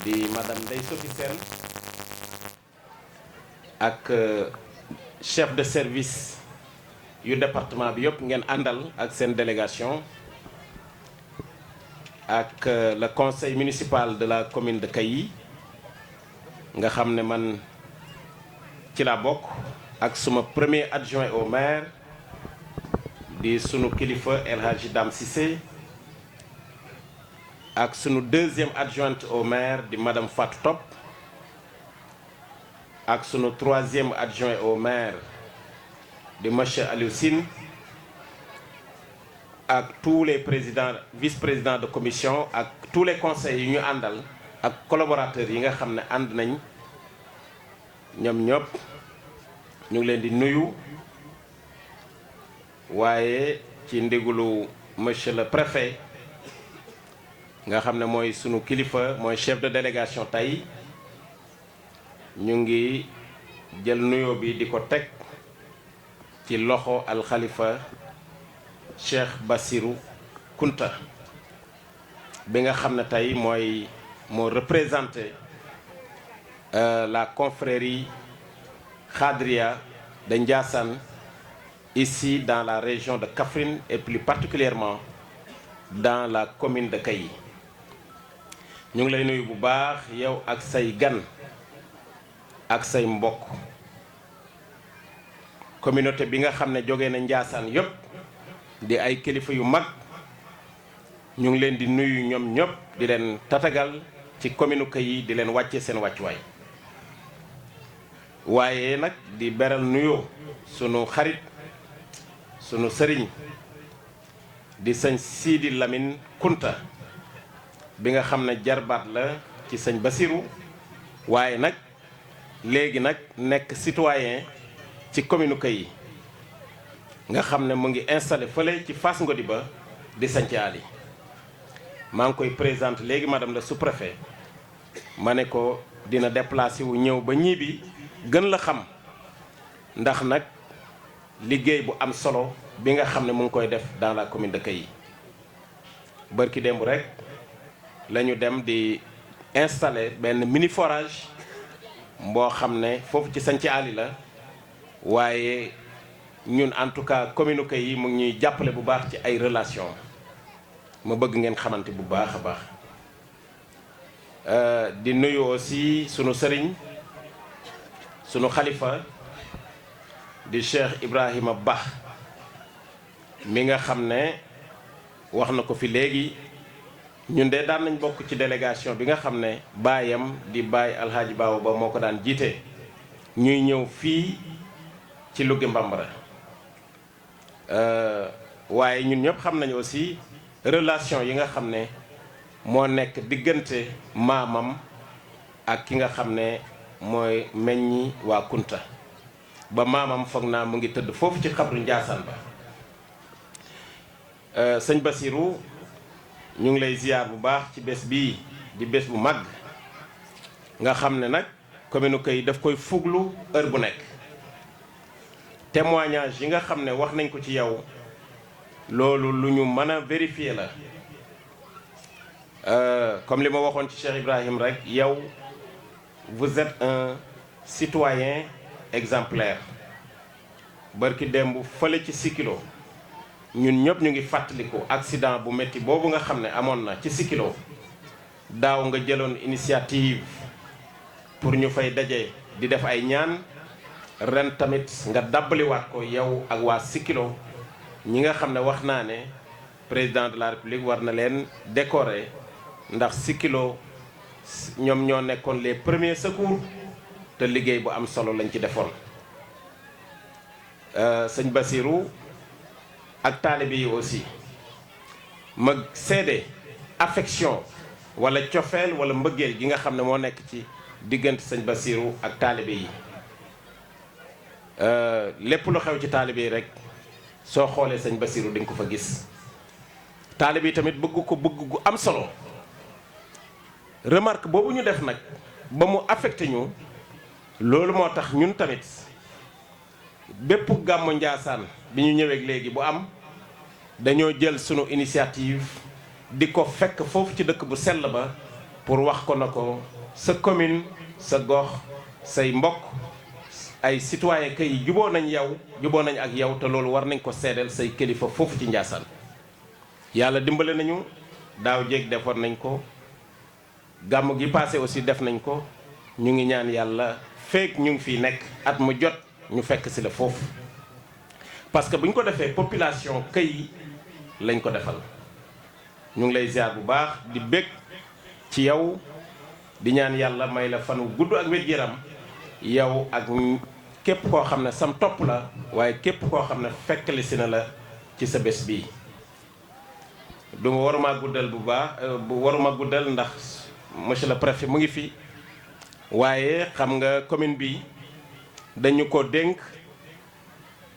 di madame Ndeye Sophie Sène ak chef de service yu département bi yëpp ngeen àndal ak seen délégation ak le conseil municipal de la commune de Kayi nga xam ne man ci laa bokk ak suma premier adjoint au maire di sunu kilifa El Hadji Dame Cissé ak sunu deuxième adjointe au maire di madame Fatou Top ak sunu troisième adjoint au maire di monsieur Aliou Sine ak tous les présidents vice-présidents de commission ak tous les conseils yi ñu àndal ak collaborateurs yi nga xam ne ànd nañ ñoom ñëpp ñu ngi leen di nuyu waaye ci ndigalu monsieur le préfet nga xam ne mooy sunu kilifa mooy chef de délégation tey ñu ngi jël nuyoo bi di ko teg ci loxo alxalifa Cheikh Bassirou Kounta bi nga xam ne tey moo représenté la confrérie Khadria de Ndiassane ici dans la région de Kaffrine et plus particulièrement dans la commune de Kayi ñu ngi lay nuyu bu baax yow ak say gan ak say mbokk communauté bi nga xam ne jóge na Ndiassane yépp di ay kilifa yu mag ñu ngi leen di nuyu ñoom ñëpp di leen tatagal ci commune Kayi di leen wàcce seen wàccuwaay waaye nag di beral nuyoo sunu xarit sunu sëriñ di sëñ Sidi Lamine Kounta bi nga xam ne jarbaat la ci sëñ Bassirou waaye nag léegi nag nekk citoyen ci commune Kayi nga xam ne mu ngi installé fële ci Fass Ngodiba di sanc Ali maa ngi koy présente léegi madame la sous-préfet ma ne ko dina déplacé wu ñëw ba ñibbi gën la xam ndax nag liggéey bu am solo bi nga xam ne mu ngi koy def dans la commune de Kayi bërki démb rek la ñu dem di installer benn mini forage boo xam ne foofu ci sanc Ali la waaye ñun en tout cas commune Kayi mu ngi ñuy jàppale bu baax ci ay relation ma bëgg ngeen xamante bu baax a baax di nuyu aussi sunu sëriñ sunu xalifa di Cheikh Ibrahima Ba mi nga xam ne wax na ko fi léegi ñun de daan nañ bokk ci délégation bi nga xam ne baayam di baay Alhaaji Baaw Ba moo ko daan jiite ñuy ñëw fii ci Louga Mbambara waaye ñun ñëpp xam nañu aussi relation yi nga xam ne moo nekk diggante maamam ak ki nga xam ne mooy meññi waa Kunta ba maamam foog naa mu ngi tëdd foofu ci xabru Njaasaan ba sëñ Bassirou ñu ngi lay ziyaar bu baax ci bés bii di bés bu mag nga xam ne nag commune Kayi daf koy fuglu heure bu nekk témoignage yi nga xam ne wax nañ ko ci yow loolu lu ñu mën a vérifier la comme li ma waxoon ci Cheikh Ibrahim rek yow vous êtes un citoyen exemplaire barki démb fële ci Sikilo ñun ñëpp ñu ngi fàttaliku accident bu metti boobu nga xam ne amoon na ci Sikilo daaw nga jëloon initiative pour ñu fay daje di def ay ñaan ren tamit nga dabbaliwaat ko yow ak waa Sikilo ñi nga xam ne wax naa ne président de la république war na leen décorer ndax Sikilo ñoom ñoo nekkoon les premiers secours te liggéey bu am solo lañ ci defoon sëñ Bassirou ak taalibe yi aussi ma seede affection wala cofeel wala mbëggeel gi nga xam ne moo nekk ci diggante sëñ Bassirou ak taalibe yi lépp lu xew ci taalibe yi rek soo xoolee sëñ Bassirou di nga ko fa gis taalibe yi tamit bëgg ko bëgg gu am solo remarque boobu ñu def nag ba mu affecté ñu loolu moo tax ñun tamit bépp gàmmu Njaasaan bi ñu ñëweek léegi bu am dañoo jël sunu initiative di ko fekk foofu ci dëkk bu sell ba pour wax ko na ko sa commune sa gox say mbokk ay citoyen kay juboo nañ ak yow te loolu war nañ ko seedeel say kilifa foofu ci Ndiassane yàlla dimbale nañu daaw jéeg defoon nañ ko gàmm gi passé aussi def nañ ko ñu ngi ñaan yàlla feek ñu ngi fii nekk at mu jot ñu fekk si la foofu parce que bu ñu ko defee population kay lañ ko defal ñu ngi lay ziar bu baax di bég ci yow di ñaan yàlla may la fanu gudd ak wér-gu-yaram yow ak képp koo xam ne sam topp la waaye képp koo xam ne fekkali si na la ci sa bés bii du waruma guddal bu baax waruma guddal ndax monsieur le préfet mu ngi fi waaye xam nga commune bi dañu ko dénk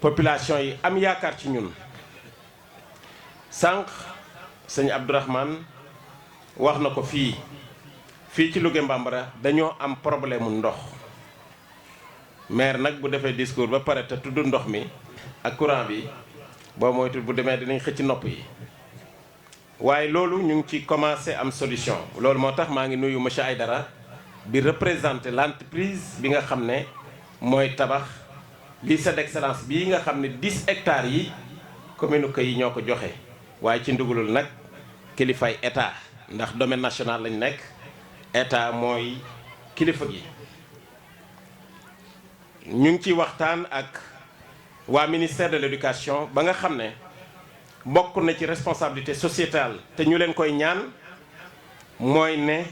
population yi am yaakaar ci ñun sànq sëñ Abdourahmane wax na ko fii ci Louga Mbambara dañoo am problème mu ndox maire nag bu defee discours ba pare te tudd ndox mi ak courant bi boo moytu bu demee dinañ xëcc nopp yi waaye loolu ñu ngi ci commencé am solution loolu moo tax maa ngi nuyu monsieur Aydara bi représenter l'entreprise bi nga xam ne mooy tabax lycée d'excellence bii nga xam ne 10 hectares yi commune Kay yi ñoo ko joxe waaye ci ndugalul nag kilifay état ndax domaine national lañ nekk état mooy kilifa gi ñu ngi ciy waxtaan ak waa ministère de l'éducation ba nga xam ne bokk na ci responsabilité sociétale te ñu leen koy ñaan mooy ne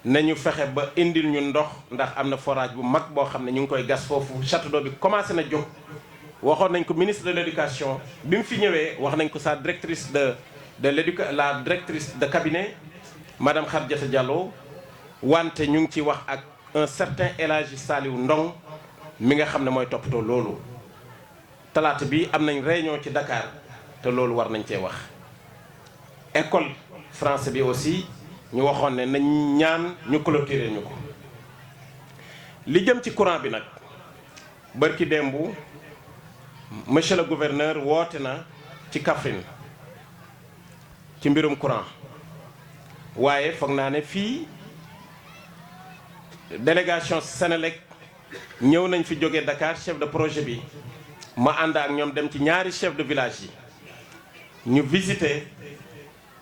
nañu fexe ba indil ñu ndox ndax am na forage bu mag boo xam ne ñu ngi koy gas foofu château d'eau bi commencé na jóg waxoon nañ ko ministre de l'éducation bi mu fi ñëwee wax nañ ko sa directrice la directrice de cabinet madame Khadjata Diallo wante ñu ngi ci wax ak un certain El Hadji Saliou Ndong mi nga xam ne mooy toppatoo loolu talaata bi am nañ réunion ci Dakar te loolu war nañ cee wax école français bi aussi ñu waxoon ne nañ ñaan ñu clôturer ñu ko li jëm ci courant bi nag bërki démbu monsieur le gouverneur woote na ci Kaffrine ci mbirum courant waaye foog naa ne fii délégation Sénélec ñëw nañ fi jóge Dakar chef de projet bi ma ànd ak ñoom dem ci ñaari chef de village yi ñu visité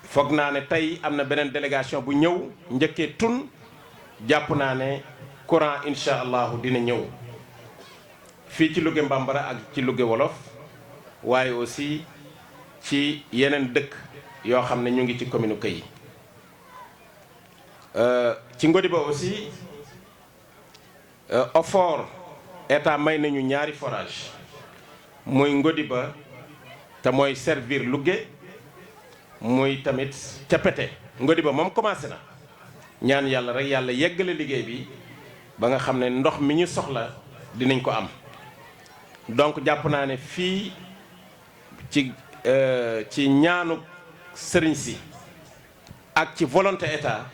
foog naa ne tey am na beneen délégation bu ñëw njëkkee tun jàpp naa ne courant incha allahu dina ñëw fii ci Louga Mbambara ak ci Louga Wolof waaye aussi ci yeneen dëkk yoo xam ne ñu ngi ci commune Kay ci Ngodiba aussi OFOR état may nañu ñaari forage muy Ngodiba te mooy servir Louga muy tamit ca Pété Ngodiba moom commencé na ñaan yàlla rek yàlla yeggale liggéey bi ba nga xam ne ndox mi ñu soxla dinañ ko am donc jàpp naa ne fii ci ñaanu sëriñ si ak ci volonté état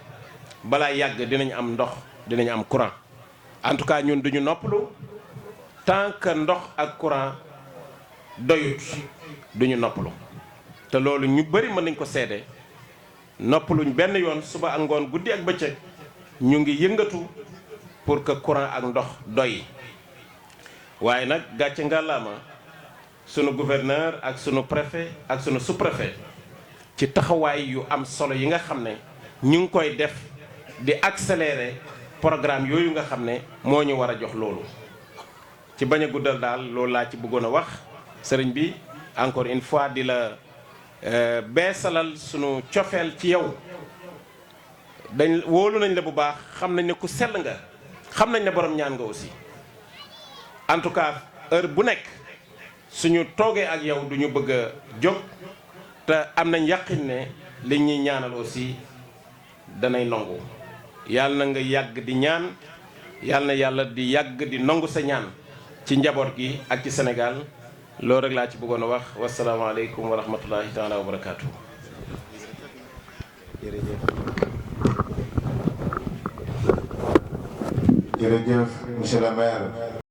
balaa yàgg dinañ am ndox dinañ am courant en tout cas ñun duñu noppalu tant que ndox ak courant doyut duñu noppalu te loolu ñu bëri mën nañ ko seede noppaluñ benn yoon suba ak ngoon guddi ak bëccëg ñu ngi yëngatu pour que courant ak ndox doy waaye nag gàcce ngàllaama sunu gouverneur ak sunu préfet ak sunu sous-préfet ci taxawaay yu am solo yi nga xam ne ñu ngi koy def di accélérer programme yooyu nga xam ne moo ñu war a jox loolu ci bañ a guddal daal loolu laa ci bëggoon a wax sëriñ bi encore une fois di la beesalal sunu cofeel ci yow dañ wóolu nañ la bu baax xam nañ ne ku sell nga xam nañ ne borom ñaan nga aussi en tout cas heure bu nekk suñu toogee ak yow duñu bëgg a jóg te am nañ yàqin ne li ñuy ñaanal aussi danay nangu yàlla na nga yàgg di ñaan yàlla na yàlla di yàgg di nangu sa ñaan ci njaboot gi ak ci Sénégal loolu rek laa ci bëggoon a wax wasalaamaaleykum wa rahmatullahi taala wa barakaatu. jërëjëf monsieur le maire.